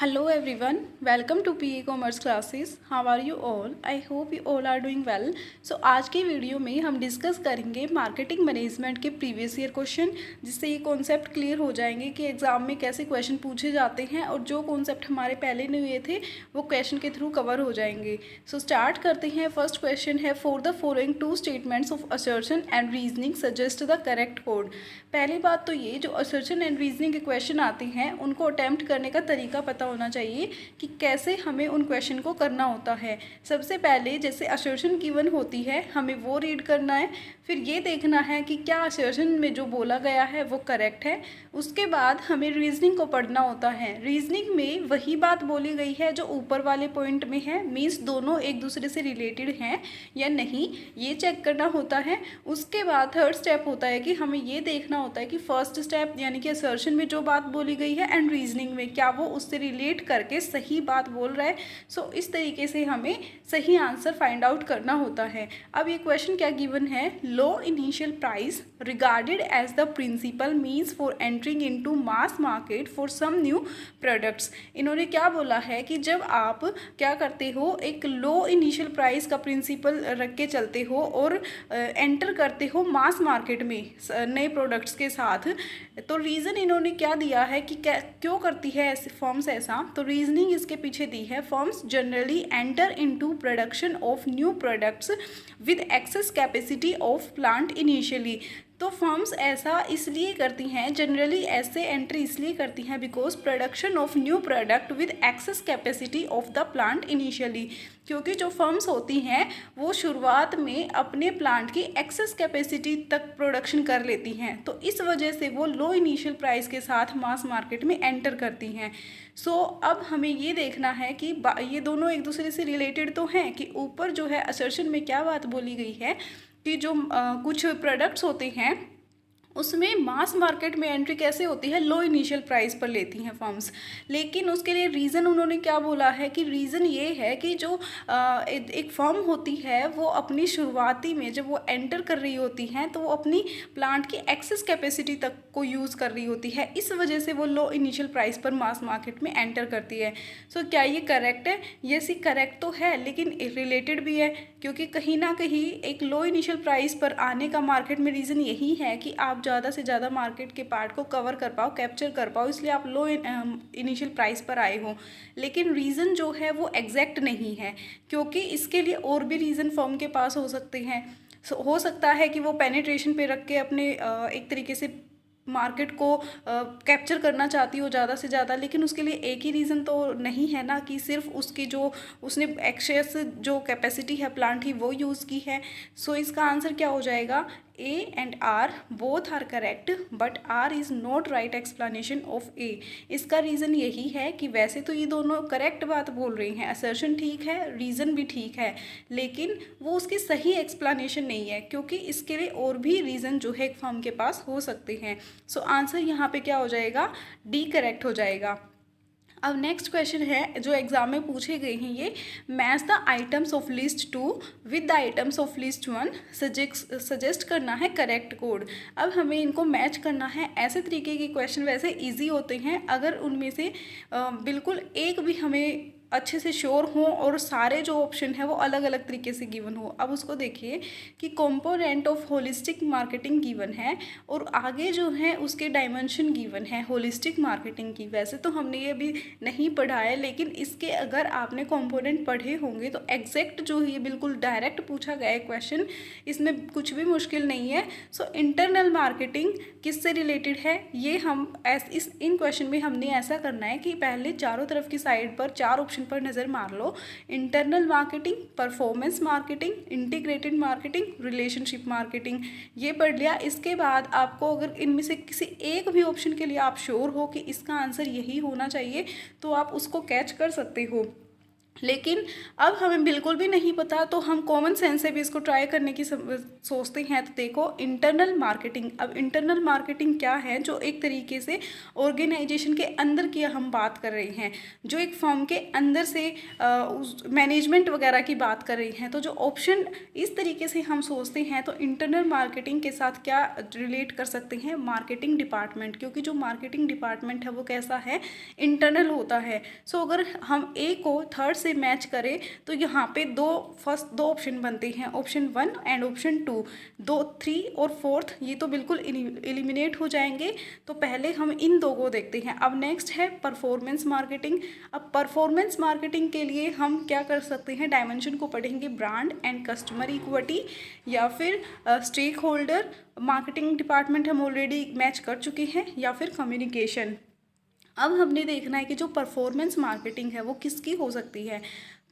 Hello everyone, welcome to PE Commerce classes. How are you all? I hope you all are doing well. So आज की video में हम discuss करेंगे marketing management के previous year question, जिससे ये concept clear हो जाएंगे कि एग्जाम में कैसे क्वेश्चन पूछे जाते हैं और जो कॉन्सेप्ट हमारे पहले नहीं हुए थे वो क्वेश्चन के थ्रू कवर हो जाएंगे. सो स्टार्ट करते हैं. फर्स्ट क्वेश्चन है, for the following two statements of assertion and reasoning suggest the correct code. पहली बात तो ये, जो असर्शन एंड रीजनिंग के क्वेश्चन आते हैं उनको अटैम्प्ट करने का तरीका पता होना चाहिए कि कैसे हमें उन क्वेश्चन को करना होता है. सबसे पहले जैसे असर्शन गिवन होती है हमें वो रीड करना है, फिर ये देखना है कि क्या असर्शन में जो बोला गया है वो करेक्ट है. उसके बाद हमें रीजनिंग को पढ़ना होता है. रीजनिंग में वही बात बोली गई है जो ऊपर वाले पॉइंट में है, मीन्स दोनों एक दूसरे से रिलेटेड हैं या नहीं, ये चेक करना होता है. उसके बाद थर्ड स्टेप होता है कि हमें ये देखना होता है कि फर्स्ट स्टेप यानी कि असर्शन में जो बात बोली गई है एंड रीजनिंग में क्या वो उससे रिलेट करके सही बात बोल रहा है. सो इस तरीके से हमें सही आंसर फाइंड आउट करना होता है. अब ये क्वेश्चन क्या गिवन है, low initial price regarded as the principal means for entering into mass market for some new products. इन्होंने क्या बोला है कि जब आप क्या करते हो, एक लो इनिशियल प्राइस का प्रिंसिपल रख के चलते हो और एंटर करते हो मास मार्केट में नए प्रोडक्ट्स के साथ, तो रीज़न इन्होंने क्या दिया है कि क्यों करती है ऐसे फर्म्स ऐसा. तो रीजनिंग इसके पीछे दी है, firms generally enter into production of new products with access capacity of plant initially. तो फर्म्स ऐसा इसलिए करती हैं, जनरली ऐसे एंट्री इसलिए करती हैं because production of new product with access capacity of the plant initially. क्योंकि जो फर्म्स होती हैं वो शुरुआत में अपने प्लांट की एक्सेस कैपेसिटी तक प्रोडक्शन कर लेती हैं, तो इस वजह से वो लो इनिशियल प्राइस के साथ मास मार्केट में एंटर करती हैं. सो अब हमें ये देखना है कि ये दोनों एक दूसरे से रिलेटेड तो हैं, कि ऊपर जो है असर्शन में क्या बात बोली गई है कि जो कुछ प्रोडक्ट्स होते हैं उसमें मास मार्केट में एंट्री कैसे होती है, लो इनिशियल प्राइस पर लेती हैं फर्म्स. लेकिन उसके लिए रीज़न उन्होंने क्या बोला है कि रीज़न ये है कि जो एक फर्म होती है वो अपनी शुरुआती में जब वो एंटर कर रही होती हैं तो वो अपनी प्लांट की एक्सेस कैपेसिटी तक को यूज़ कर रही होती है, इस वजह से वो लो इनिशियल प्राइस पर मास मार्केट में एंटर करती है. सो क्या ये करेक्ट है? ये सी करेक्ट तो है लेकिन रिलेटेड भी है, क्योंकि कहीं ना कहीं एक लो इनिशियल प्राइस पर आने का मार्केट में रीज़न यही है कि आप ज़्यादा से ज़्यादा मार्केट के पार्ट को कवर कर पाओ, कैप्चर कर पाओ, इसलिए आप लो इनिशियल प्राइस पर आए हो. लेकिन रीज़न जो है वो एग्जैक्ट नहीं है, क्योंकि इसके लिए और भी रीज़न फर्म के पास हो सकते हैं. हो सकता है कि वो पेनिट्रेशन पे रख के अपने एक तरीके से मार्केट को कैप्चर करना चाहती हो ज़्यादा से ज़्यादा, लेकिन उसके लिए एक ही रीज़न तो नहीं है ना कि सिर्फ उसकी जो उसने एक्सेस जो कैपेसिटी है प्लांट की वो यूज़ की है. सो इसका आंसर क्या हो जाएगा, A and R both are correct but R is not right explanation of A. इसका रीज़न यही है कि वैसे तो ये दोनों करेक्ट बात बोल रही हैं, असर्शन ठीक है, रीज़न भी ठीक है, लेकिन वो उसकी सही एक्सप्लेनेशन नहीं है, क्योंकि इसके लिए और भी रीज़न जो है एक फर्म के पास हो सकते हैं. सो आंसर यहाँ पे क्या हो जाएगा, डी करेक्ट हो जाएगा. अब नेक्स्ट क्वेश्चन है जो एग्जाम में पूछे गए हैं, ये match the items of list 2 with the items of list 1, suggest करना है करेक्ट कोड. अब हमें इनको मैच करना है. ऐसे तरीके के क्वेश्चन वैसे इजी होते हैं अगर उनमें से बिल्कुल एक भी हमें अच्छे से श्योर हो और सारे जो ऑप्शन है वो अलग अलग तरीके से गिवन हो. अब उसको देखिए कि component of holistic marketing given है और आगे जो है उसके डायमेंशन गिवन है होलिस्टिक मार्केटिंग की. वैसे तो हमने ये अभी नहीं पढ़ा है, लेकिन इसके अगर आपने कंपोनेंट पढ़े होंगे तो एग्जैक्ट जो ये बिल्कुल डायरेक्ट पूछा गया है क्वेश्चन, इसमें कुछ भी मुश्किल नहीं है. सो इंटरनल मार्केटिंग किससे रिलेटेड है, ये हम इन क्वेश्चन में हमने ऐसा करना है कि पहले चारों तरफ की साइड पर चार ऑप्शन पर नज़र मार लो. Internal marketing, performance marketing, integrated marketing, relationship marketing, ये पढ़ लिया. इसके बाद आपको अगर इनमें से किसी एक भी ऑप्शन के लिए आप श्योर हो कि इसका आंसर यही होना चाहिए तो आप उसको कैच कर सकते हो. लेकिन अब हमें बिल्कुल भी नहीं पता, तो हम कॉमन सेंस से भी इसको ट्राई करने की सोचते हैं। तो देखो, इंटरनल मार्केटिंग। अब इंटरनल मार्केटिंग क्या है? जो एक तरीके से ऑर्गेनाइजेशन के अंदर की हम बात कर रहे हैं, जो एक फर्म के अंदर से उस मैनेजमेंट वगैरह की बात कर रही हैं। तो जो ऑप्शन इस तरीके से हम सोचते हैं, तो इंटरनल मार्केटिंग के साथ क्या रिलेट कर सकते हैं? मार्केटिंग डिपार्टमेंट, क्योंकि जो मार्केटिंग डिपार्टमेंट है वो कैसा है? इंटरनल होता है। सो अगर हम ए को थर्ड से मैच करें तो यहाँ पे फर्स्ट दो ऑप्शन बनते हैं, ऑप्शन 1 एंड ऑप्शन 2। 2, 3 और 4 ये तो बिल्कुल एलिमिनेट हो जाएंगे। तो पहले हम इन दो को देखते हैं। अब नेक्स्ट है परफॉर्मेंस मार्केटिंग। अब परफॉर्मेंस मार्केटिंग के लिए हम क्या कर सकते हैं? डायमेंशन को पढ़ेंगे, ब्रांड एंड कस्टमर इक्विटी, या फिर स्टेक होल्डर मार्केटिंग डिपार्टमेंट हम ऑलरेडी मैच कर चुके हैं, या फिर कम्युनिकेशन। अब हमने देखना है कि जो परफॉर्मेंस मार्केटिंग है वो किसकी हो सकती है।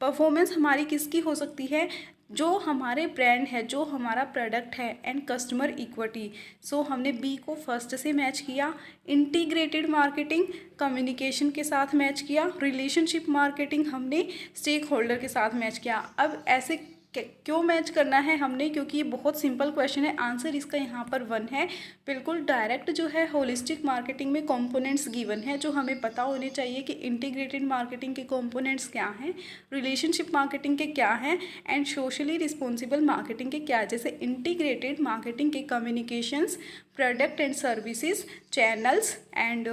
परफॉर्मेंस हमारी किसकी हो सकती है? जो हमारे ब्रांड है, जो हमारा प्रोडक्ट है, एंड कस्टमर इक्विटी। सो हमने बी को फर्स्ट से मैच किया। इंटीग्रेटेड मार्केटिंग कम्युनिकेशन के साथ मैच किया। रिलेशनशिप मार्केटिंग हमने स्टेक होल्डर के साथ मैच किया। अब ऐसे क्यों मैच करना है हमने? क्योंकि ये बहुत सिंपल क्वेश्चन है। आंसर इसका यहाँ पर 1 है। बिल्कुल डायरेक्ट जो है होलिस्टिक मार्केटिंग में कंपोनेंट्स गिवन है, जो हमें पता होने चाहिए कि इंटीग्रेटेड मार्केटिंग के कंपोनेंट्स क्या हैं, रिलेशनशिप मार्केटिंग के क्या हैं, एंड सोशली रिस्पॉन्सिबल मार्केटिंग के क्या है। जैसे इंटीग्रेटेड मार्केटिंग के communications, product and services, channels, and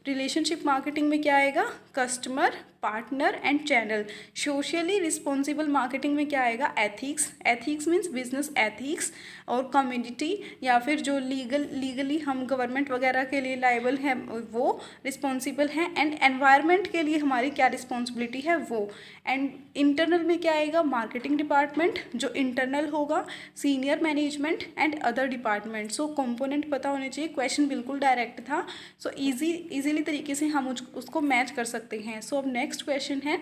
relationship marketing में क्या आएगा? Customer, partner and channel. Socially responsible marketing में क्या आएगा? Ethics. Ethics means business ethics और कम्युनिटी, या फिर जो लीगली हम गवर्नमेंट वगैरह के लिए लायबल हैं वो रिस्पॉन्सिबल हैं। एंड एनवायरनमेंट के लिए हमारी क्या रिस्पॉन्सिबिलिटी है वो। एंड इंटरनल में क्या आएगा? मार्केटिंग डिपार्टमेंट, जो इंटरनल होगा, senior management and other department. So component पता होने चाहिए। क्वेश्चन बिल्कुल डायरेक्ट था, सो इजीली तरीके से हम उसको मैच कर सकते हैं। सो अब नेक्स्ट क्वेश्चन है,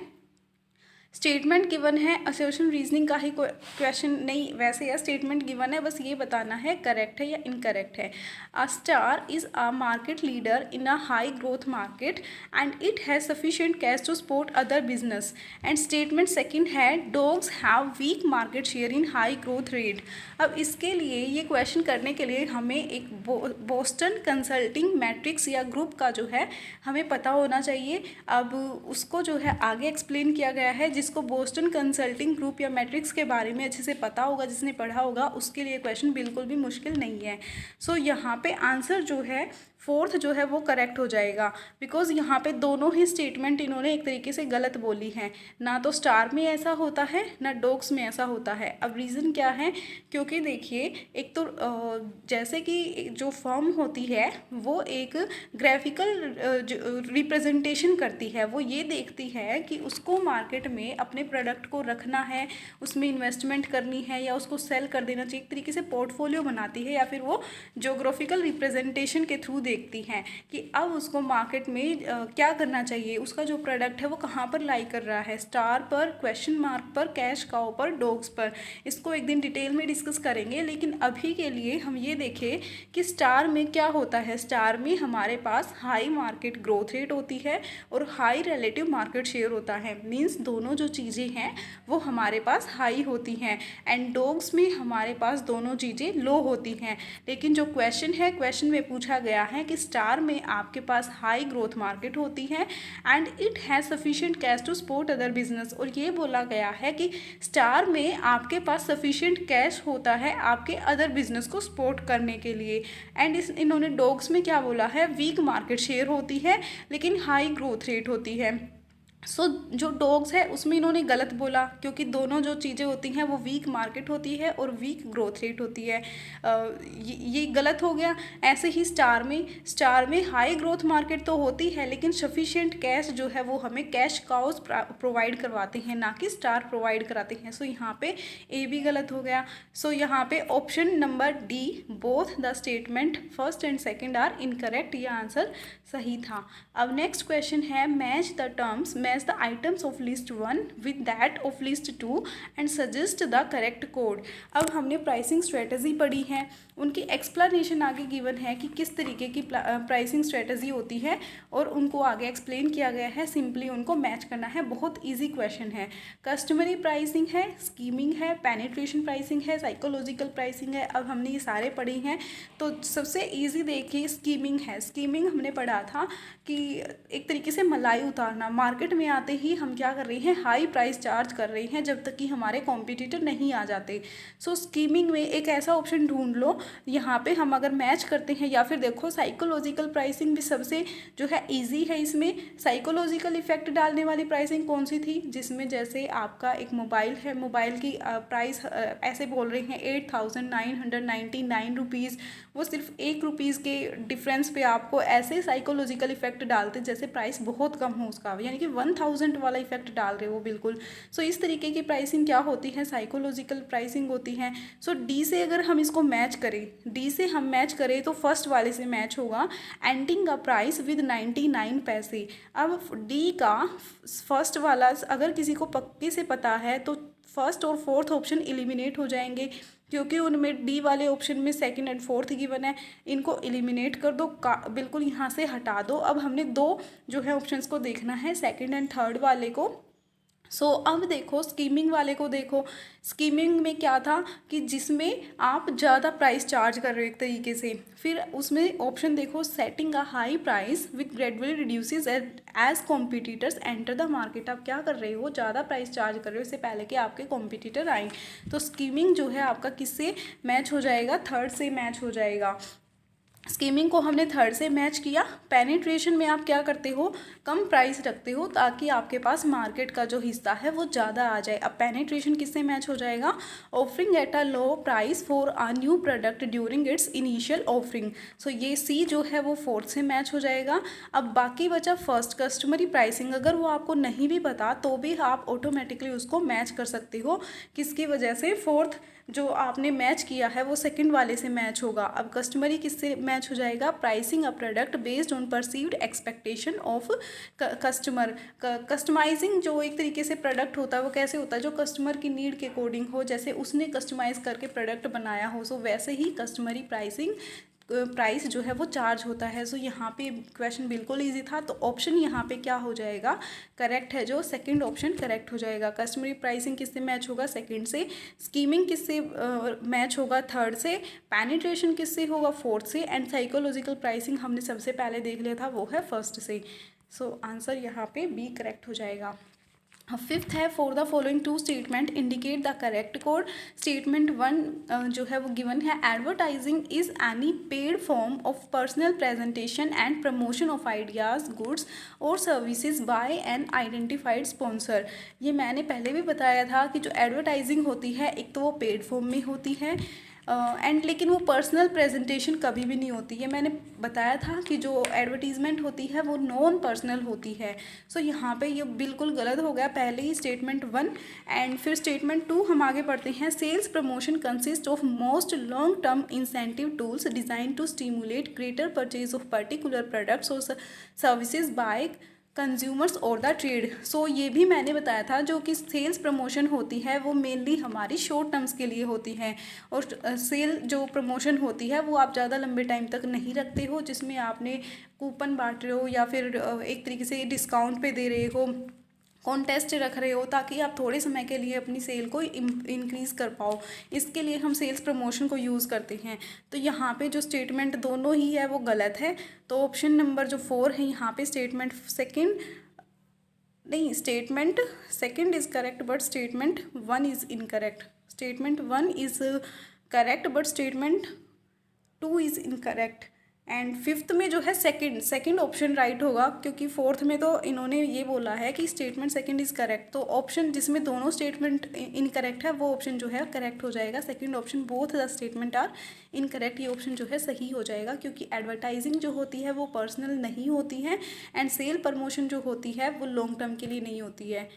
स्टेटमेंट गिवन है, असर्शन रीजनिंग का ही कोई क्वेश्चन नहीं, वैसे यह स्टेटमेंट गिवन है, बस ये बताना है करेक्ट है या इनकरेक्ट है। A star is a market leader in a high growth market and it has sufficient cash to support other business. And statement second है, dogs have weak market share in high growth rate. अब इसके लिए ये question करने के लिए हमें एक बोस्टन कंसल्टिंग मैट्रिक्स या ग्रुप का जो है हमें पता होना चाहिए। अब उसको जो है आगे एक्सप्लेन किया गया है। जिसको बोस्टन कंसल्टिंग ग्रुप या मैट्रिक्स के बारे में अच्छे से पता होगा, जिसने पढ़ा होगा, उसके लिए क्वेश्चन बिल्कुल भी मुश्किल नहीं है। सो यहाँ पे आंसर जो है 4th जो है वो करेक्ट हो जाएगा, बिकॉज यहाँ पे दोनों ही स्टेटमेंट इन्होंने एक तरीके से गलत बोली हैं। ना तो स्टार में ऐसा होता है, ना डॉग्स में ऐसा होता है। अब रीज़न क्या है? क्योंकि देखिए, एक तो जैसे कि जो फर्म होती है वो एक ग्राफिकल रिप्रेजेंटेशन करती है। वो ये देखती है कि उसको मार्केट में अपने प्रोडक्ट को रखना है, उसमें इन्वेस्टमेंट करनी है, या उसको सेल कर देना चाहिए। एक तरीके से पोर्टफोलियो बनाती है, या फिर वो जोग्राफिकल रिप्रेजेंटेशन के थ्रू देखती हैं कि अब उसको मार्केट में क्या करना चाहिए, उसका जो प्रोडक्ट है वो कहाँ पर लाई कर रहा है। स्टार पर, क्वेश्चन मार्क पर, कैश काउ पर, डॉग्स पर। इसको एक दिन डिटेल में डिस्कस करेंगे, लेकिन अभी के लिए हम ये देखें कि स्टार में क्या होता है। स्टार में हमारे पास हाई मार्केट ग्रोथ रेट होती है और हाई रिलेटिव मार्केट शेयर होता है। मीन्स दोनों जो चीज़ें हैं वो हमारे पास हाई होती हैं, एंड डॉग्स में हमारे पास दोनों चीज़ें लो होती हैं। लेकिन जो क्वेश्चन है, क्वेश्चन में पूछा गया है कि स्टार में आपके पास हाई ग्रोथ मार्केट होती है and it has sufficient cash to support other business. और ये बोला गया है कि स्टार में आपके पास सफिशिएंट कैश होता है आपके अदर बिजनेस को सपोर्ट करने के लिए। एंड इन्होंने डॉग्स में क्या बोला है? वीक मार्केट शेयर होती है लेकिन हाई ग्रोथ रेट होती है। सो जो डॉग्स है उसमें इन्होंने गलत बोला, क्योंकि दोनों जो चीज़ें होती हैं वो वीक मार्केट होती है और वीक ग्रोथ रेट होती है। ये गलत हो गया। ऐसे ही स्टार में हाई ग्रोथ मार्केट तो होती है, लेकिन सफिशिएंट कैश जो है वो हमें कैश काउज प्रोवाइड करवाते हैं, ना कि स्टार प्रोवाइड कराते हैं। सो यहाँ पे ए भी गलत हो गया। सो यहाँ पे option number D, both the statement first and second are incorrect, ये आंसर सही था। अब नेक्स्ट क्वेश्चन है, match the terms match the items of list 1 with that of list 2 and suggest the correct code. अब हमने pricing strategy पढ़ी है, उनकी एक्सप्लेनेशन आगे गिवन है कि किस तरीके की प्राइसिंग स्ट्रेटजी होती है और उनको आगे एक्सप्लेन किया गया है, सिंपली उनको मैच करना है। बहुत ईजी क्वेश्चन है। कस्टमरी प्राइसिंग है, स्कीमिंग है, पेनिट्रेशन प्राइसिंग है, साइकोलॉजिकल प्राइसिंग है। अब हमने ये सारे पढ़े हैं, तो सबसे ईजी देखिए स्कीमिंग है। स्कीमिंग हमने पढ़ा था कि एक तरीके से मलाई उतारना, मार्केट में आते ही हम क्या कर रहे हैं, हाई प्राइस चार्ज कर रहे हैं जब तक कि हमारे कॉम्पिटिटर नहीं आ जाते। सो स्कीमिंग में एक ऐसा ऑप्शन ढूंढ लो, यहाँ पे हम अगर मैच करते हैं, या फिर देखो साइकोलॉजिकल प्राइसिंग भी सबसे जो है ईजी है। इसमें साइकोलॉजिकल इफेक्ट डालने वाली प्राइसिंग कौन सी थी, जिसमें जैसे आपका एक मोबाइल है, मोबाइल की प्राइस ऐसे बोल रहे हैं 8,999 रुपीज़, वो सिर्फ 1 रुपीज़ के डिफरेंस पे आपको ऐसे साइकोलॉजिकल इफेक्ट डालते जैसे प्राइस बहुत कम हो उसका, यानी कि 1000 वाला इफेक्ट डाल रहे हो बिल्कुल। सो इस तरीके की प्राइसिंग क्या होती है, साइकोलॉजिकल प्राइसिंग होती है। सो डी से अगर हम इसको मैच करें, डी से हम मैच करें तो फर्स्ट वाले से मैच होगा, एंडिंग का प्राइस विद 99 पैसे। अब डी का फर्स्ट वाला अगर किसी को पक्के से पता है तो फर्स्ट और फोर्थ ऑप्शन एलिमिनेट हो जाएंगे, क्योंकि उनमें डी वाले ऑप्शन में सेकंड एंड फोर्थ गिवन है। इनको एलिमिनेट कर दो, बिल्कुल यहाँ से हटा दो। अब हमने दो जो है ऑप्शंस को देखना है, सेकंड एंड थर्ड वाले को। सो अब देखो स्कीमिंग वाले को देखो, स्कीमिंग में क्या था कि जिसमें आप ज़्यादा प्राइस चार्ज कर रहे हो एक तरीके से। फिर उसमें ऑप्शन देखो, setting a high price with gradually reduces as competitors enter the market. आप क्या कर रहे हो, ज़्यादा प्राइस चार्ज कर रहे हो इससे पहले कि आपके कॉम्पिटिटर आए। तो स्कीमिंग जो है आपका किससे मैच हो जाएगा, थर्ड से मैच हो जाएगा। स्कीमिंग को हमने थर्ड से मैच किया। पेनिट्रेशन में आप क्या करते हो, कम प्राइस रखते हो ताकि आपके पास मार्केट का जो हिस्सा है वो ज़्यादा आ जाए। अब पेनिट्रेशन किससे मैच हो जाएगा, offering at a low price for a new product during its initial offering. So ये सी जो है वो फोर्थ से मैच हो जाएगा। अब बाकी बचा फर्स्ट, कस्टमरी प्राइसिंग। अगर वो आपको नहीं भी पता तो भी आप ऑटोमेटिकली उसको मैच कर सकते हो, किसकी वजह से, फोर्थ जो आपने मैच किया है वो सेकंड वाले से मैच होगा। अब कस्टमरी किससे मैच हो जाएगा, pricing a product based on perceived expectation of customer. Customising जो एक तरीके से प्रोडक्ट होता है वो कैसे होता है, जो कस्टमर की नीड के अकॉर्डिंग हो, जैसे उसने कस्टमाइज करके प्रोडक्ट बनाया हो। सो वैसे ही कस्टमरी प्राइसिंग प्राइस जो है वो चार्ज होता है। सो यहाँ पे क्वेश्चन बिल्कुल इजी था, तो ऑप्शन यहाँ पे क्या हो जाएगा, करेक्ट है, जो सेकंड ऑप्शन करेक्ट हो जाएगा। कस्टमरी प्राइसिंग किससे मैच होगा, सेकंड से। स्कीमिंग किससे मैच होगा, थर्ड से। पेनिट्रेशन किससे होगा, फोर्थ से। एंड साइकोलॉजिकल प्राइसिंग हमने सबसे पहले देख लिया था, वो है फर्स्ट से। सो आंसर यहाँ पे बी करेक्ट हो जाएगा। फिफ्थ है, for the following two statement indicate the correct code. Statement one जो है वो गिवन है, advertising is any paid form of personal presentation and promotion of ideas, goods और services by an identified sponsor. ये मैंने पहले भी बताया था कि जो एडवर्टाइजिंग होती है एक तो वो पेड फॉर्म में होती है एंड लेकिन वो पर्सनल प्रेजेंटेशन कभी भी नहीं होती है। मैंने बताया था कि जो एडवर्टीज़मेंट होती है वो नॉन पर्सनल होती है। सो यहाँ पे ये बिल्कुल गलत हो गया, पहले ही स्टेटमेंट वन। एंड फिर स्टेटमेंट टू हम आगे पढ़ते हैं, sales promotion consist of most long term incentive tools design to stimulate greater purchase of particular products और सर्विसेज बाय कंज्यूमर्स और द ट्रेड। सो ये भी मैंने बताया था, जो कि सेल्स प्रमोशन होती है वो मेनली हमारी शॉर्ट टर्म्स के लिए होती है, और सेल जो प्रमोशन होती है वो आप ज़्यादा लंबे टाइम तक नहीं रखते हो, जिसमें आपने कूपन बांट रहे हो या फिर एक तरीके से डिस्काउंट पे दे रहे हो, कॉन्टेस्ट रख रहे हो, ताकि आप थोड़े समय के लिए अपनी सेल को इंक्रीज़ कर पाओ। इसके लिए हम सेल्स प्रमोशन को यूज़ करते हैं। तो यहाँ पे जो स्टेटमेंट दोनों ही है वो गलत है। तो ऑप्शन नंबर जो 4 है यहाँ पे स्टेटमेंट सेकंड नहीं, statement second is correct but statement one is incorrect. Statement one is correct but statement two is incorrect. And fifth में जो है सेकंड ऑप्शन राइट होगा, क्योंकि फोर्थ में तो इन्होंने ये बोला है कि स्टेटमेंट सेकंड इज़ करेक्ट। तो ऑप्शन जिसमें दोनों स्टेटमेंट इनकरेक्ट है वो ऑप्शन जो है करेक्ट हो जाएगा। Second option, both the statement are incorrect, ये ऑप्शन जो है सही हो जाएगा, क्योंकि एडवर्टाइजिंग जो होती है वो पर्सनल नहीं होती है एंड सेल प्रमोशन जो होती है वो लॉन्ग टर्म के लिए नहीं होती है।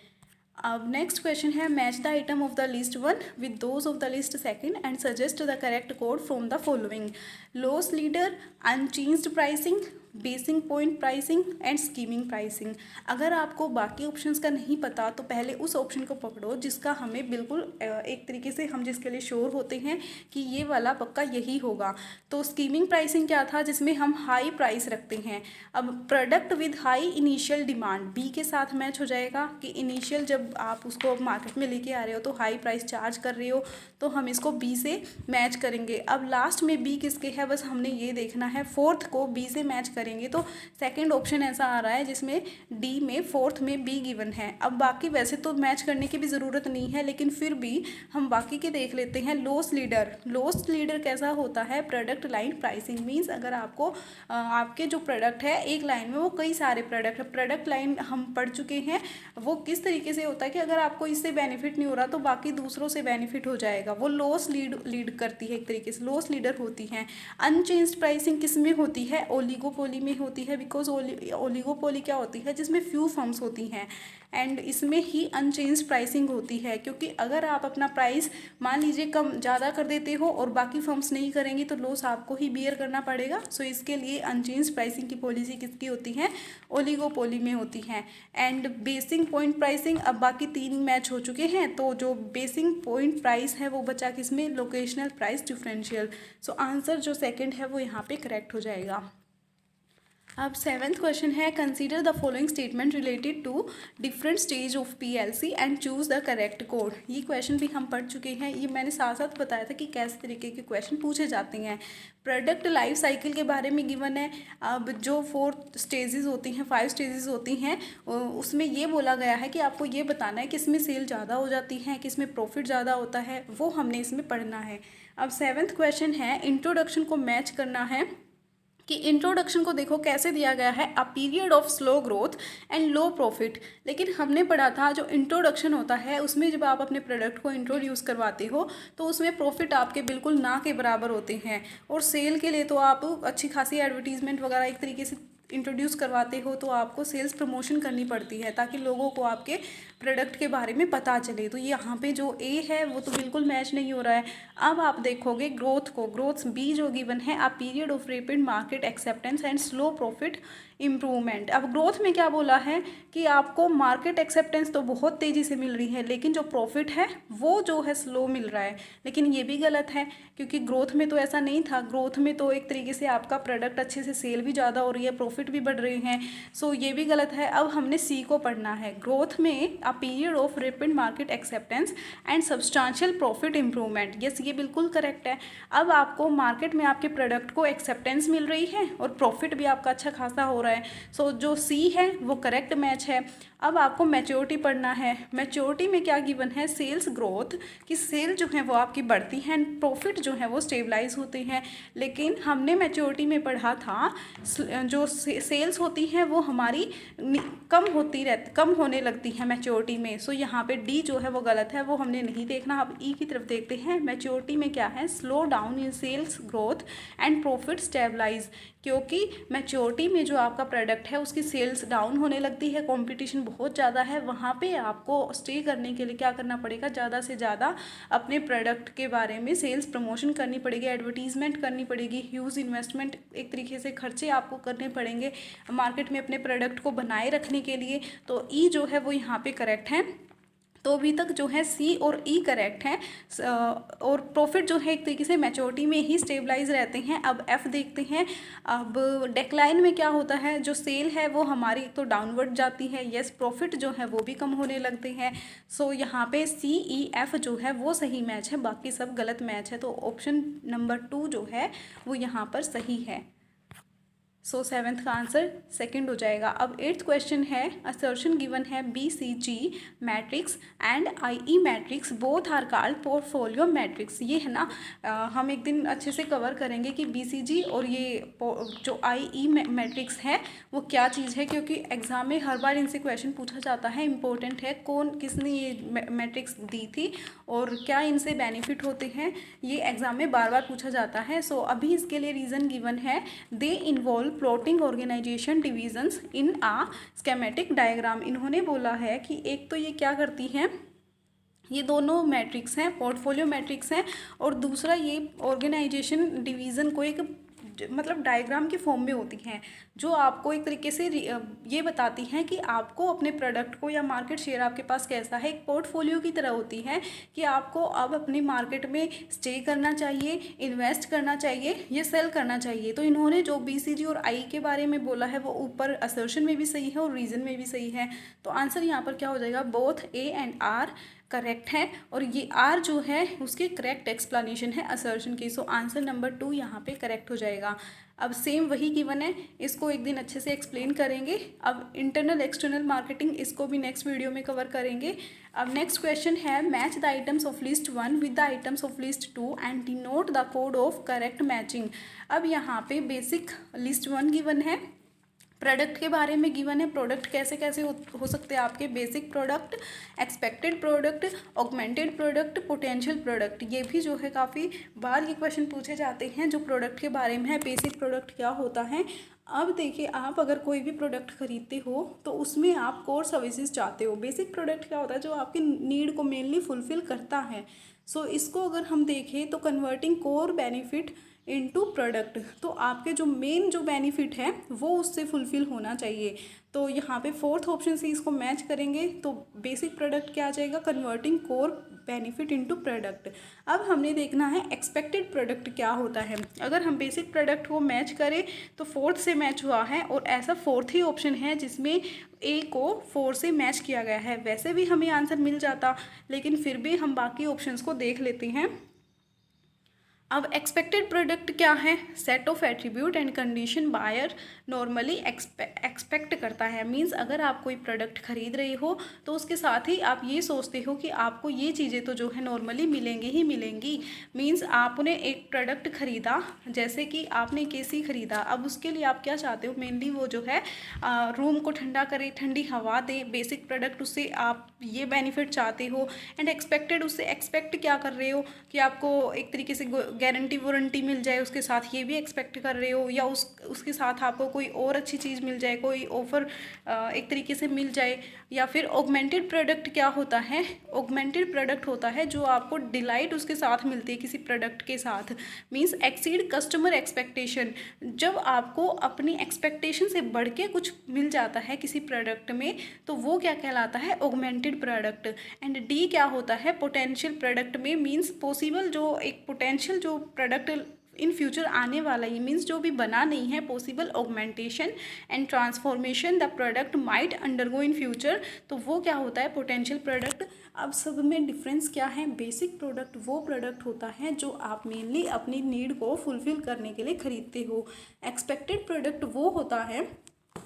अब नेक्स्ट क्वेश्चन है, match the item of the list one with those of the list second and suggest the correct code from the following. Loss leader, unchanged pricing, basic point pricing and skimming pricing. अगर आपको बाकी options का नहीं पता तो पहले उस option को पकड़ो जिसका हमें बिल्कुल एक तरीके से हम जिसके लिए श्योर होते हैं कि ये वाला पक्का यही होगा। तो स्कीमिंग प्राइसिंग क्या था, जिसमें हम हाई प्राइस रखते हैं। अब product with high initial demand B के साथ मैच हो जाएगा कि इनिशियल जब आप उसको मार्केट में लेके आ रहे हो तो हाई प्राइस चार्ज कर रहे हो, तो हम इसको बी से मैच करेंगे। अब लास्ट में बी किसके है बस हमने ये देखना है, फोर्थ को बी से मैच करेंगे तो सेकंड ऑप्शन ऐसा आ रहा है जिसमें डी में फोर्थ में बी गिवन है। अब बाकी वैसे तो मैच करने की भी ज़रूरत नहीं है, लेकिन फिर भी हम बाकी के देख लेते हैं। लॉस लीडर, लॉस लीडर कैसा होता है, प्रोडक्ट लाइन प्राइसिंग मीन्स अगर आपको आपके जो प्रोडक्ट है एक लाइन में वो कई सारे प्रोडक्ट है, प्रोडक्ट लाइन हम पढ़ चुके हैं। वो किस तरीके से होता है कि अगर आपको इससे बेनिफिट नहीं हो रहा तो बाकी दूसरों से बेनिफिट हो जाएगा, वो लॉस लीड करती है, एक तरीके से लॉस लीडर होती हैं। अनचेंज्ड प्राइसिंग किस में होती है, ओलिगोपोली में होती है, बिकॉज ओलिगोपोली क्या होती है जिसमें फ्यू फर्म्स होती हैं एंड इसमें ही अनचेंज्ड प्राइसिंग होती है। क्योंकि अगर आप अपना प्राइस मान लीजिए कम ज़्यादा कर देते हो और बाकी फर्म्स नहीं करेंगी तो लॉस आपको ही बियर करना पड़ेगा। सो इसके लिए अनचेंज्ड प्राइसिंग की पॉलिसी किसकी होती है, ओलिगोपोली में होती है। एंड बेसिक पॉइंट प्राइसिंग, अब बाकी तीन मैच हो चुके हैं तो जो बेसिक पॉइंट प्राइस है वो बचा किसमें, locational price differential. So answer जो सेकंड है वो यहाँ पे करेक्ट हो जाएगा। अब सेवेंथ क्वेश्चन है, consider the following statement related to different stage of PLC and choose the correct code. ये क्वेश्चन भी हम पढ़ चुके हैं, ये मैंने साथ साथ बताया था कि कैसे तरीके के क्वेश्चन पूछे जाते हैं। प्रोडक्ट लाइफ साइकिल के बारे में गिवन है। अब जो 4 स्टेजेस होती हैं, 5 स्टेजेस होती हैं, उसमें ये बोला गया है कि आपको ये बताना है कि इसमें सेल ज़्यादा हो जाती है, कि इसमें प्रॉफिट ज़्यादा होता है, वो हमने इसमें पढ़ना है। अब सेवेंथ क्वेश्चन है, इंट्रोडक्शन को मैच करना है कि इंट्रोडक्शन को देखो कैसे दिया गया है, a period of slow growth and low profit. लेकिन हमने पढ़ा था जो इंट्रोडक्शन होता है उसमें जब आप अपने प्रोडक्ट को इंट्रोड्यूस करवाते हो तो उसमें प्रॉफिट आपके बिल्कुल ना के बराबर होते हैं। और सेल के लिए तो आप अच्छी खासी एडवर्टीजमेंट वगैरह एक तरीके से इंट्रोड्यूस करवाते हो तो आपको सेल्स प्रमोशन करनी पड़ती है ताकि लोगों को आपके प्रोडक्ट के बारे में पता चले। तो यहाँ पे जो ए है वो तो बिल्कुल मैच नहीं हो रहा है। अब आप देखोगे ग्रोथ को, ग्रोथ बी जो गिवन है, a period of rapid market acceptance and slow profit improvement. अब ग्रोथ में क्या बोला है कि आपको मार्केट एक्सेप्टेंस तो बहुत तेज़ी से मिल रही है लेकिन जो प्रॉफिट है वो जो है स्लो मिल रहा है। लेकिन ये भी गलत है क्योंकि ग्रोथ में तो ऐसा नहीं था, ग्रोथ में तो एक तरीके से आपका प्रोडक्ट अच्छे से सेल भी ज़्यादा हो रही है, प्रॉफिट भी बढ़ रहे हैं। सो ये भी गलत है। अब हमने सी को पढ़ना है, ग्रोथ में a period of rapid market acceptance and substantial profit improvement. Yes, ये बिल्कुल करेक्ट है। अब आपको मार्केट में आपके प्रोडक्ट को एक्सेप्टेंस मिल रही है और प्रॉफिट भी आपका अच्छा खासा हो रहा है। सो जो सी है वो करेक्ट मैच है। अब आपको मैच्योरिटी पढ़ना है। मैच्योरिटी में क्या गिवन है, सेल्स ग्रोथ, कि सेल जो है वो आपकी बढ़ती है एंड प्रॉफिट जो है वो स्टेबलाइज होते हैं। लेकिन हमने मैच्योरिटी में पढ़ा था जो सेल्स होती हैं वो हमारी कम होने लगती है मैच्योरिटी में। सो यहाँ पे डी जो है वो गलत है, वो हमने नहीं देखना। अब ई की तरफ देखते हैं। मैच्योरिटी में क्या है, slow down in sales growth and profit stabilize, क्योंकि मैच्योरिटी में जो आपका प्रोडक्ट है उसकी सेल्स डाउन होने लगती है, कंपटीशन बहुत ज़्यादा है। वहाँ पे आपको स्टे करने के लिए क्या करना पड़ेगा, ज़्यादा से ज़्यादा अपने प्रोडक्ट के बारे में सेल्स प्रमोशन करनी पड़ेगी, एडवर्टीजमेंट करनी पड़ेगी, ह्यूज इन्वेस्टमेंट एक तरीके से खर्चे आपको करने पड़ेंगे मार्केट में अपने प्रोडक्ट को बनाए रखने के लिए। तो ई जो है वो यहाँ पे करेक्ट है। तो अभी तक जो है सी और ई करेक्ट हैं और प्रॉफिट जो है एक तरीके से मैच्योरिटी में ही स्टेबलाइज रहते हैं। अब एफ देखते हैं। अब डेक्लाइन में क्या होता है, जो सेल है वो हमारी तो डाउनवर्ड जाती है, यस, प्रॉफिट जो है वो भी कम होने लगते हैं। सो यहाँ पे सी ई एफ जो है वो सही मैच है, बाकी सब गलत मैच है। तो ऑप्शन नंबर 2 जो है वो यहाँ पर सही है। सो सेवेंथ का आंसर सेकंड हो जाएगा। अब 8th क्वेश्चन है, असर्शन गिवन है BCG matrix and IE matrix both are called portfolio matrix. ये है ना, हम एक दिन अच्छे से कवर करेंगे कि BCG और ये जो IE मैट्रिक्स है वो क्या चीज़ है, क्योंकि एग्जाम में हर बार इनसे क्वेश्चन पूछा जाता है। इंपॉर्टेंट है किसने ये मैट्रिक्स दी थी और क्या इनसे बेनिफिट होते हैं, ये एग्जाम में बार बार पूछा जाता है। सो अभी इसके लिए रीज़न गिवन है, they involve plotting organization divisions in a schematic diagram. इन्होंने बोला है कि एक तो ये क्या करती हैं, ये दोनों मैट्रिक्स हैं, पोर्टफोलियो मैट्रिक्स हैं, और दूसरा ये ऑर्गेनाइजेशन डिवीज़न को एक मतलब डायग्राम के फॉर्म में होती हैं, जो आपको एक तरीके से ये बताती हैं कि आपको अपने प्रोडक्ट को या मार्केट शेयर आपके पास कैसा है। एक पोर्टफोलियो की तरह होती है कि आपको अब अपनी मार्केट में स्टे करना चाहिए, इन्वेस्ट करना चाहिए, ये सेल करना चाहिए। तो इन्होंने जो BCG और I के बारे में बोला है वो ऊपर असर्शन में भी सही है और रीज़न में भी सही है। तो आंसर यहाँ पर क्या हो जाएगा, both A and R correct है, और ये R जो है उसकी करेक्ट एक्सप्लेनेशन है असर्शन की। सो आंसर नंबर 2 यहाँ पे करेक्ट हो जाएगा। अब सेम वही गिवन है, इसको एक दिन अच्छे से एक्सप्लेन करेंगे। अब इंटरनल एक्सटर्नल मार्केटिंग, इसको भी नेक्स्ट वीडियो में कवर करेंगे। अब नेक्स्ट क्वेश्चन है, match the items of list 1 with the items of list 2 and denote the code of correct matching. अब यहाँ पे बेसिक लिस्ट 1 गिवन है, प्रोडक्ट के बारे में गिवन है, प्रोडक्ट कैसे कैसे हो सकते हैं आपके, basic product, expected product, augmented product, potential product. ये भी जो है काफ़ी बार ये क्वेश्चन पूछे जाते हैं जो प्रोडक्ट के बारे में है, बेसिक प्रोडक्ट क्या होता है। अब देखिए, आप अगर कोई भी प्रोडक्ट खरीदते हो तो उसमें आप कोर सर्विसेज चाहते हो। बेसिक प्रोडक्ट क्या होता है, जो आपकी नीड को मेनली फुलफिल करता है। सो इसको अगर हम देखें तो converting core benefit into product, तो आपके जो मेन जो बेनिफिट है वो उससे फुलफिल होना चाहिए। तो यहाँ पे फोर्थ ऑप्शन से इसको मैच करेंगे तो बेसिक प्रोडक्ट क्या आ जाएगा, converting core benefit into product. अब हमने देखना है एक्सपेक्टेड प्रोडक्ट क्या होता है। अगर हम बेसिक प्रोडक्ट को मैच करें तो फोर्थ से मैच हुआ है, और ऐसा फोर्थ ही ऑप्शन है जिसमें A को 4 से मैच किया गया है। वैसे भी हमें आंसर मिल जाता, लेकिन फिर भी हम बाकी ऑप्शंस को देख लेते हैं। अब एक्सपेक्टेड प्रोडक्ट क्या है, set of attribute and condition buyer normally expect करता है। मींस अगर आप कोई प्रोडक्ट खरीद रहे हो तो उसके साथ ही आप ये सोचते हो कि आपको ये चीज़ें तो जो है नॉर्मली मिलेंगी ही मिलेंगी। मींस आपने एक प्रोडक्ट खरीदा, जैसे कि आपने KC खरीदा, अब उसके लिए आप क्या चाहते हो, मेनली वो जो है रूम को ठंडा करे, ठंडी हवा दे। बेसिक प्रोडक्ट उससे आप ये बेनिफिट चाहते हो, एंड एक्सपेक्टेड उससे एक्सपेक्ट क्या कर रहे हो कि आपको एक तरीके से गारंटी वारंटी मिल जाए, उसके साथ ये भी एक्सपेक्ट कर रहे हो, या उसके साथ आपको कोई और अच्छी चीज़ मिल जाए, कोई ऑफर एक तरीके से मिल जाए। या फिर ऑगमेंटेड प्रोडक्ट क्या होता है, ऑगमेंटेड प्रोडक्ट होता है जो आपको डिलाइट उसके साथ मिलती है किसी प्रोडक्ट के साथ। मींस एक्सीड कस्टमर एक्सपेक्टेशन, जब आपको अपनी एक्सपेक्टेशन से बढ़ के कुछ मिल जाता है किसी प्रोडक्ट में तो वो क्या कहलाता है, ऑगमेंटेड प्रोडक्ट। एंड D क्या होता है, पोटेंशियल प्रोडक्ट में, मींस पॉसिबल जो एक पोटेंशियल जो प्रोडक्ट इन फ्यूचर आने वाला ही, मीन्स जो भी बना नहीं है, possible augmentation and transformation the product might undergo in future, तो वो क्या होता है, पोटेंशियल प्रोडक्ट। अब सब में डिफरेंस क्या है, बेसिक प्रोडक्ट वो प्रोडक्ट होता है जो आप मेनली अपनी नीड को फुलफिल करने के लिए खरीदते हो। एक्सपेक्टेड प्रोडक्ट वो होता है,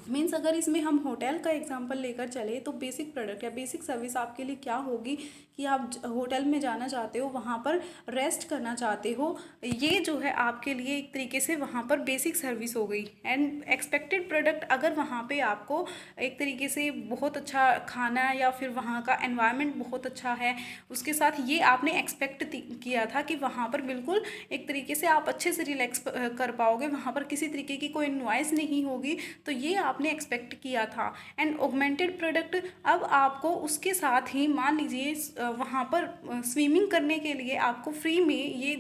मीन्स अगर इसमें हम होटल का एग्जांपल लेकर चले तो बेसिक प्रोडक्ट या बेसिक सर्विस आपके लिए क्या होगी कि आप होटल में जाना चाहते हो, वहाँ पर रेस्ट करना चाहते हो, ये जो है आपके लिए एक तरीके से वहाँ पर बेसिक सर्विस हो गई। एंड एक्सपेक्टेड प्रोडक्ट, अगर वहाँ पे आपको एक तरीके से बहुत अच्छा खाना या फिर वहाँ का एनवायरनमेंट बहुत अच्छा है, उसके साथ ये आपने एक्सपेक्ट किया था कि वहाँ पर बिल्कुल एक तरीके से आप अच्छे से रिलैक्स कर पाओगे, वहाँ पर किसी तरीके की कोई नॉइज़ नहीं होगी, तो ये आपने एक्सपेक्ट किया था। एंड ऑगमेंटेड प्रोडक्ट, अब आपको उसके साथ ही मान लीजिए वहाँ पर स्विमिंग करने के लिए आपको फ्री में ये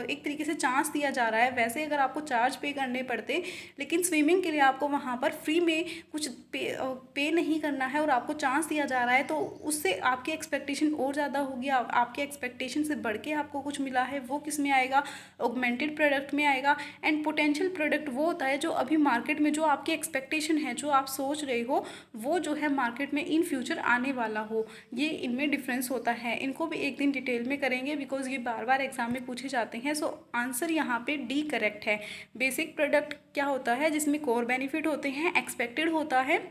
एक तरीके से चांस दिया जा रहा है। वैसे अगर आपको चार्ज पे करने पड़ते, लेकिन स्विमिंग के लिए आपको वहाँ पर फ्री में कुछ पे नहीं करना है और आपको चांस दिया जा रहा है, तो उससे आपकी एक्सपेक्टेशन और ज़्यादा होगी। आपके एक्सपेक्टेशन से बढ़ के आपको कुछ मिला है, वो किस में आएगा, ऑगमेंटेड प्रोडक्ट में आएगा। एंड पोटेंशियल प्रोडक्ट वो होता है जो अभी मार्केट में जो आपकी एक्सपेक्टेशन है, जो आप सोच रहे हो, वो जो है मार्केट में इन फ्यूचर आने वाला हो। ये इनमें डिफरेंस होता है, इनको भी एक दिन डिटेल में करेंगे बिकॉज ये बार बार एग्जाम में पूछे जाते हैं। सो आंसर यहाँ पे D करेक्ट है। बेसिक प्रोडक्ट क्या होता है, जिसमें कोर बेनिफिट होते हैं। एक्सपेक्टेड होता है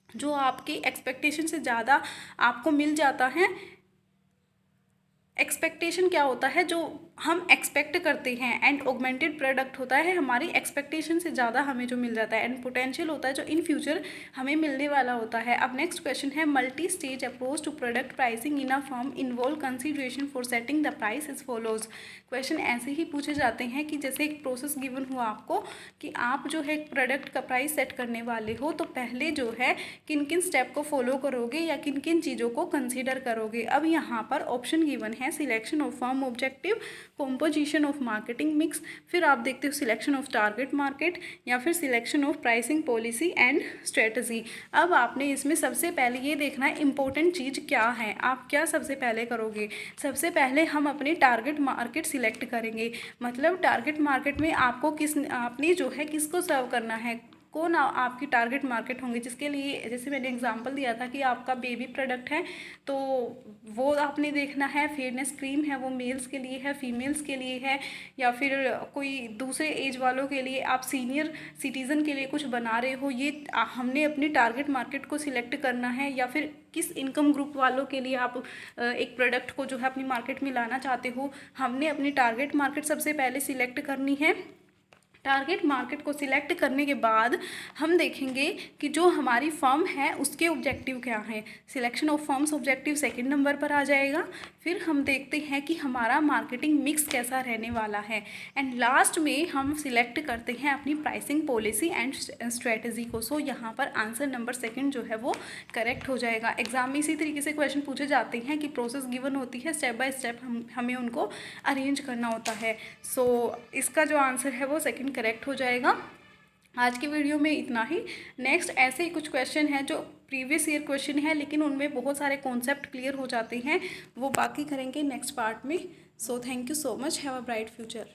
जो आपकी एक्सपेक्टेशन से ज़्यादा आपको मिल जाता है। एक्सपेक्टेशन क्या होता है, जो हम एक्सपेक्ट करते हैं। एंड ऑगमेंटेड प्रोडक्ट होता है हमारी एक्सपेक्टेशन से ज़्यादा हमें जो मिल जाता है। एंड पोटेंशियल होता है जो इन फ्यूचर हमें मिलने वाला होता है। अब नेक्स्ट क्वेश्चन है, multi stage approach to product pricing in a firm involve consideration for setting the price is follows. Question ऐसे ही पूछे जाते हैं कि जैसे एक प्रोसेस गिवन हुआ आपको कि आप जो है प्रोडक्ट का प्राइस सेट करने वाले हो, तो पहले जो है किन किन स्टेप को फॉलो करोगे या किन किन चीज़ों को कंसिडर करोगे। अब यहाँ पर ऑप्शन गिवन है selection of firm objective, composition of marketing mix, फिर आप देखते हो सिलेक्शन ऑफ टारगेट मार्केट, या फिर selection of pricing policy and strategy. अब आपने इसमें सबसे पहले ये देखना है इम्पोर्टेंट चीज़ क्या है। आप क्या सबसे पहले करोगे, सबसे पहले हम अपने टारगेट मार्केट सिलेक्ट करेंगे। मतलब टारगेट मार्केट में आपको आपने जो है किसको सर्व करना है, कौन आपकी टारगेट मार्केट होंगे, जिसके लिए जैसे मैंने एग्जांपल दिया था कि आपका बेबी प्रोडक्ट है तो वो आपने देखना है। फेयरनेस क्रीम है वो मेल्स के लिए है, फीमेल्स के लिए है, या फिर कोई दूसरे एज वालों के लिए, आप सीनियर सिटीज़न के लिए कुछ बना रहे हो, ये हमने अपनी टारगेट मार्केट को सिलेक्ट करना है। या फिर किस इनकम ग्रुप वालों के लिए आप एक प्रोडक्ट को जो है अपनी मार्केट में लाना चाहते हो, हमने अपनी टारगेट मार्केट सबसे पहले सिलेक्ट करनी है। टारगेट मार्केट को सिलेक्ट करने के बाद हम देखेंगे कि जो हमारी फर्म है उसके ऑब्जेक्टिव क्या हैं। Selection of firms objective second number पर आ जाएगा। फिर हम देखते हैं कि हमारा मार्केटिंग मिक्स कैसा रहने वाला है, एंड लास्ट में हम सिलेक्ट करते हैं अपनी प्राइसिंग पॉलिसी एंड स्ट्रेटजी को। सो यहाँ पर आंसर नंबर सेकंड जो है वो करेक्ट हो जाएगा। एग्जाम में इसी तरीके से क्वेश्चन पूछे जाते हैं कि प्रोसेस गिवन होती है, स्टेप बाय स्टेप हमें उनको अरेंज करना होता है। सो इसका जो आंसर है वो सेकंड करेक्ट हो जाएगा। आज की वीडियो में इतना ही। नेक्स्ट ऐसे ही कुछ क्वेश्चन हैं जो प्रीवियस ईयर क्वेश्चन है, लेकिन उनमें बहुत सारे कॉन्सेप्ट क्लियर हो जाते हैं, वो बाकी करेंगे नेक्स्ट पार्ट में। So thank you so much, have a bright future.